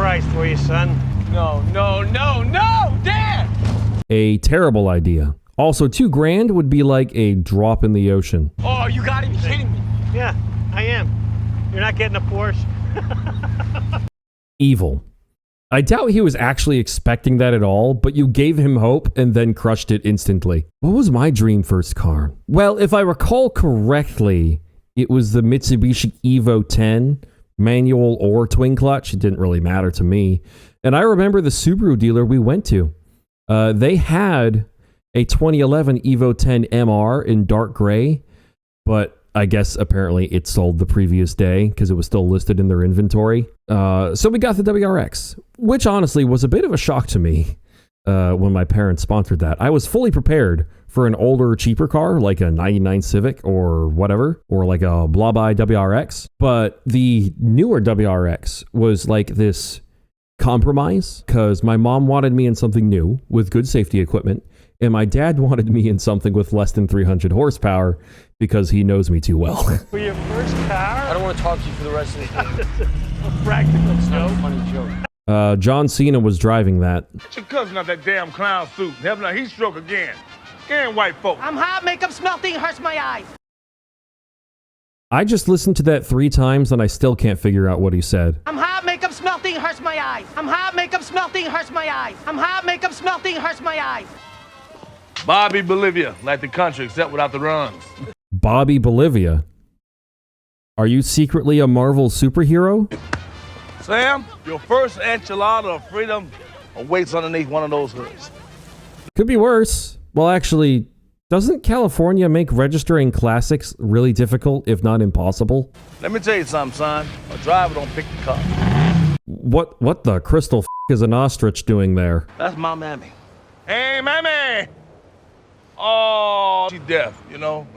price for you, son. No, Dad! A terrible idea. Also, $2,000 would be like a drop in the ocean. Oh, you gotta be kidding me. Yeah, I am. You're not getting a Porsche. Evil. I doubt he was actually expecting that at all, but you gave him hope and then crushed it instantly. What was my dream first car? Well, if I recall correctly, it was the Mitsubishi Evo 10, manual or twin clutch. It didn't really matter to me. And I remember the Subaru dealer we went to. They had a 2011 Evo 10 MR in dark gray, but I guess apparently it sold the previous day because it was still listed in their inventory. So we got the WRX, which honestly was a bit of a shock to me when my parents sponsored that. I was fully prepared for an older, cheaper car like a 99 Civic or whatever, or like a blah-bye WRX. But the newer WRX was like this compromise because my mom wanted me in something new with good safety equipment, and my dad wanted me in something with less than 300 horsepower because he knows me too well. For your first car? I don't want to talk to you for the rest of the day. A practical joke. Funny joke. John Cena was driving that. Get your cousin out that damn clown suit. Having a heat stroke again. Again, white folk. I'm hot, makeup smelting, hurts my eyes. I just listened to that 3 times and I still can't figure out what he said. I'm hot, makeup smelting, hurts my eyes. I'm hot, makeup smelting, hurts my eyes. I'm hot, makeup smelting, hurts my eyes. Bobby Bolivia, like the country, except without the runs. Bobby Bolivia? Are you secretly a Marvel superhero? Sam, your first enchilada of freedom awaits underneath one of those hoods. Could be worse. Well, actually, doesn't California make registering classics really difficult, if not impossible? Let me tell you something, son. A driver don't pick the car. What the crystal is an ostrich doing there? That's my mammy. Hey, mammy! Oh, she's deaf, you know?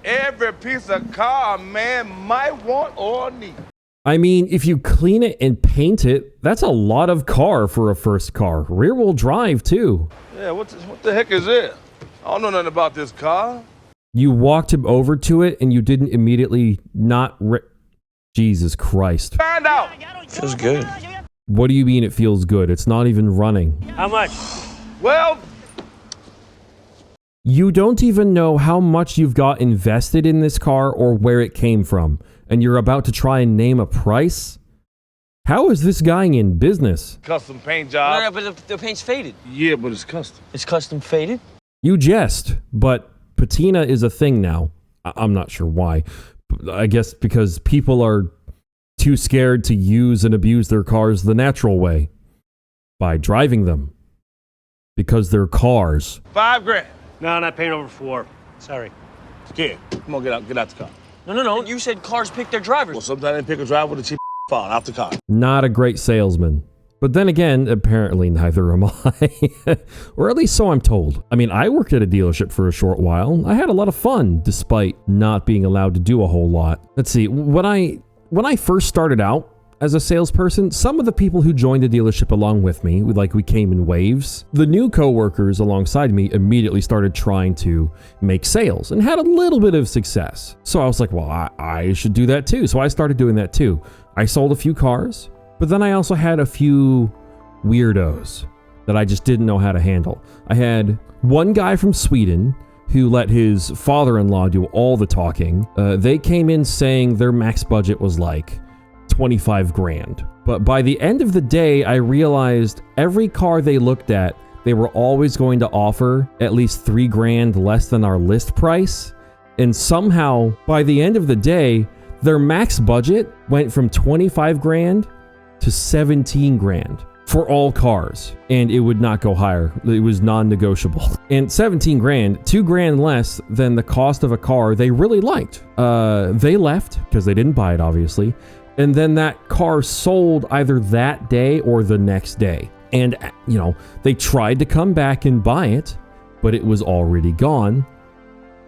Every piece of car a man might want or need. I mean, if you clean it and paint it, that's a lot of car for a first car. Rear-wheel drive, too. Yeah, what the heck is it? I don't know nothing about this car. You walked him over to it and you didn't immediately not Jesus Christ. Find out. Feels good. What do you mean it feels good? It's not even running. How much? Well, You don't even know how much you've got invested in this car or where it came from, and you're about to try and name a price? How is this guy in business? custom paint job. No, but the paint's faded. Yeah, but it's custom. It's custom faded? You jest, but patina is a thing now. I'm not sure why. I guess because people are too scared to use and abuse their cars the natural way, by driving them. Because they're cars. $5 grand. No, not paying over 4. Sorry. Scared. Come on, get out the car. No. You said cars pick their drivers. Well, sometimes they pick a driver with a cheap phone out the car. Not a great salesman. But then again, apparently neither am I. Or at least so I'm told. I mean, I worked at a dealership for a short while. I had a lot of fun, despite not being allowed to do a whole lot. Let's see, when I first started out as a salesperson, some of the people who joined the dealership along with me, we came in waves. The new coworkers alongside me immediately started trying to make sales and had a little bit of success. So I was like, well, I should do that too. So I started doing that too. I sold a few cars, but then I also had a few weirdos that I just didn't know how to handle. I had one guy from Sweden who let his father-in-law do all the talking. They came in saying their max budget was like 25 grand. But by the end of the day, I realized every car they looked at, they were always going to offer at least 3 grand less than our list price. And somehow, by the end of the day, their max budget went from 25 grand to 17 grand for all cars. And it would not go higher. It was non-negotiable. And 17 grand, 2 grand less than the cost of a car they really liked. They left because they didn't buy it, obviously. And then that car sold either that day or the next day. And, you know, they tried to come back and buy it, but it was already gone.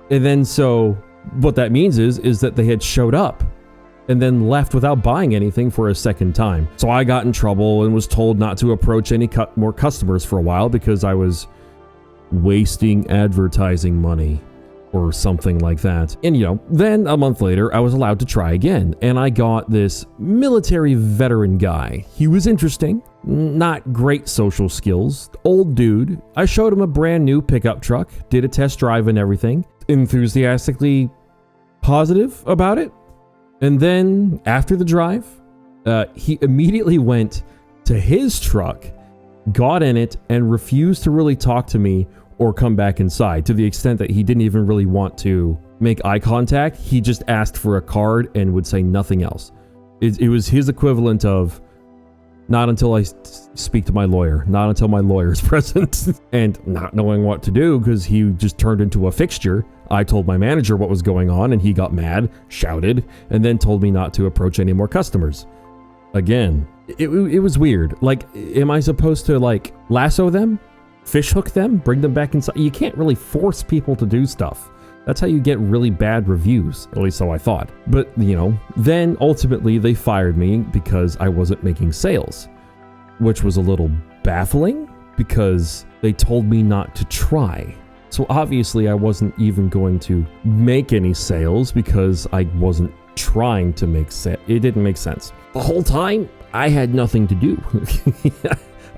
And then so what that means is that they had showed up and then left without buying anything for a second time. So I got in trouble and was told not to approach any more customers for a while because I was wasting advertising money or something like that. And then a month later, I was allowed to try again, and I got this military veteran guy. He was interesting, not great social skills, old dude. I showed him a brand new pickup truck, did a test drive and everything, enthusiastically positive about it. And then after the drive, he immediately went to his truck, got in it, and refused to really talk to me or come back inside, to the extent that he didn't even really want to make eye contact. He just asked for a card and would say nothing else. It was his equivalent of, not until I speak to my lawyer, not until my lawyer's present. And not knowing what to do because he just turned into a fixture, I told my manager what was going on, and he got mad, shouted, and then told me not to approach any more customers. Again, it was weird. Like, am I supposed to, like, lasso them? Fish hook them? Bring them back inside? You can't really force people to do stuff. That's how you get really bad reviews, at least so I thought. But, then ultimately they fired me because I wasn't making sales, which was a little baffling because they told me not to try. So obviously I wasn't even going to make any sales because I wasn't trying to make sales. It didn't make sense. The whole time, I had nothing to do.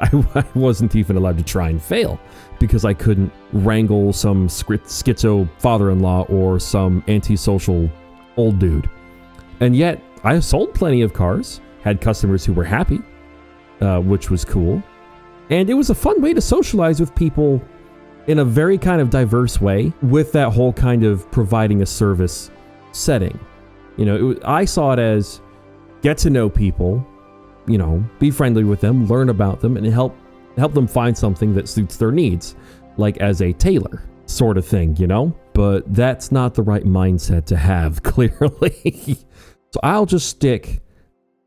I wasn't even allowed to try and fail because I couldn't wrangle some schizo father-in-law or some antisocial old dude. And yet, I sold plenty of cars, had customers who were happy, which was cool. And it was a fun way to socialize with people in a very kind of diverse way with that whole kind of providing a service setting. I saw it as get to know people, be friendly with them, learn about them, and help them find something that suits their needs, like as a tailor sort of thing, But that's not the right mindset to have, clearly. So I'll just stick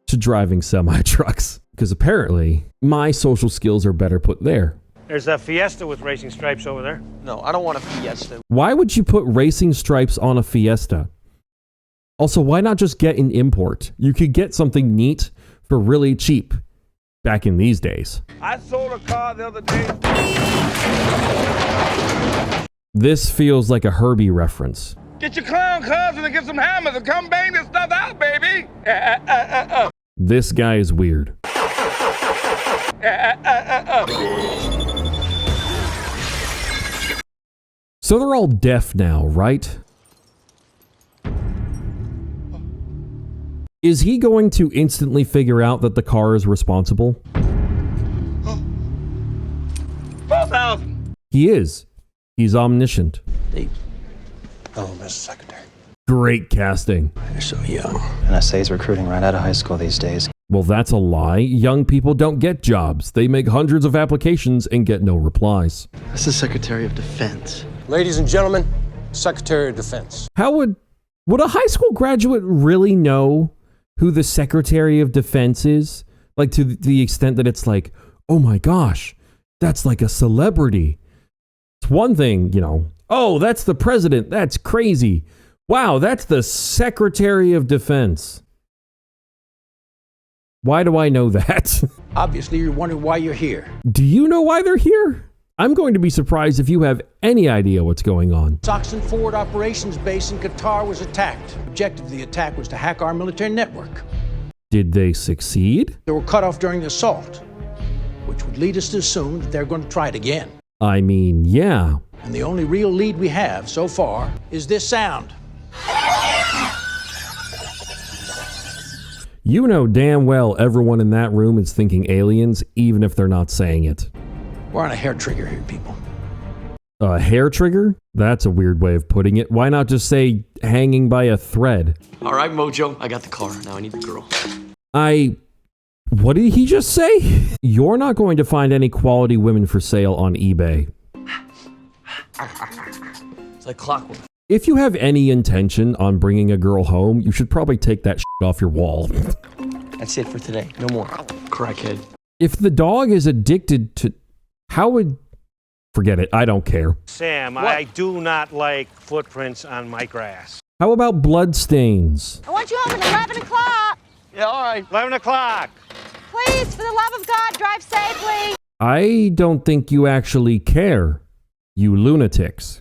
to driving semi-trucks, because apparently my social skills are better put there. There's a Fiesta with racing stripes over there. No, I don't want a Fiesta. Why would you put racing stripes on a Fiesta? Also, why not just get an import? You could get something neat for really cheap back in these days. I sold a car the other day. This feels like a Herbie reference. Get your clown cousin and get some hammers and come bang this stuff out, baby. This guy is weird. So they're all deaf now, right? Is he going to instantly figure out that the car is responsible? 4,000. He is. He's omniscient. Oh, Mr. Secretary. Great casting. You're so young. NSA's recruiting right out of high school these days. Well, that's a lie. Young people don't get jobs. They make hundreds of applications and get no replies. This is Secretary of Defense. Ladies and gentlemen, Secretary of Defense. How would a high school graduate really know who the Secretary of Defense is? Like, to the extent that it's like, oh my gosh, that's like a celebrity. It's one thing, oh, that's the president. That's crazy. Wow, that's the Secretary of Defense. Why do I know that? Obviously, you're wondering why you're here. Do you know why they're here? I'm going to be surprised if you have any idea what's going on. Soxon Forward Operations Base in Qatar was attacked. The objective of the attack was to hack our military network. Did they succeed? They were cut off during the assault, which would lead us to assume that they're going to try it again. I mean, yeah. And the only real lead we have so far is this sound. You know damn well everyone in that room is thinking aliens, even if they're not saying it. We're on a hair trigger here, people. A hair trigger? That's a weird way of putting it. Why not just say hanging by a thread? All right, Mojo, I got the car. Now I need the girl. What did he just say? You're not going to find any quality women for sale on eBay. It's like clockwork. If you have any intention on bringing a girl home, you should probably take that shit off your wall. That's it for today. No more. Crackhead. If the dog is addicted to... How would... Forget it. I don't care. Sam, I do not like footprints on my grass. How about bloodstains? I want you home at 11 o'clock. Yeah, all right. 11 o'clock. Please, for the love of God, drive safely. I don't think you actually care, you lunatics.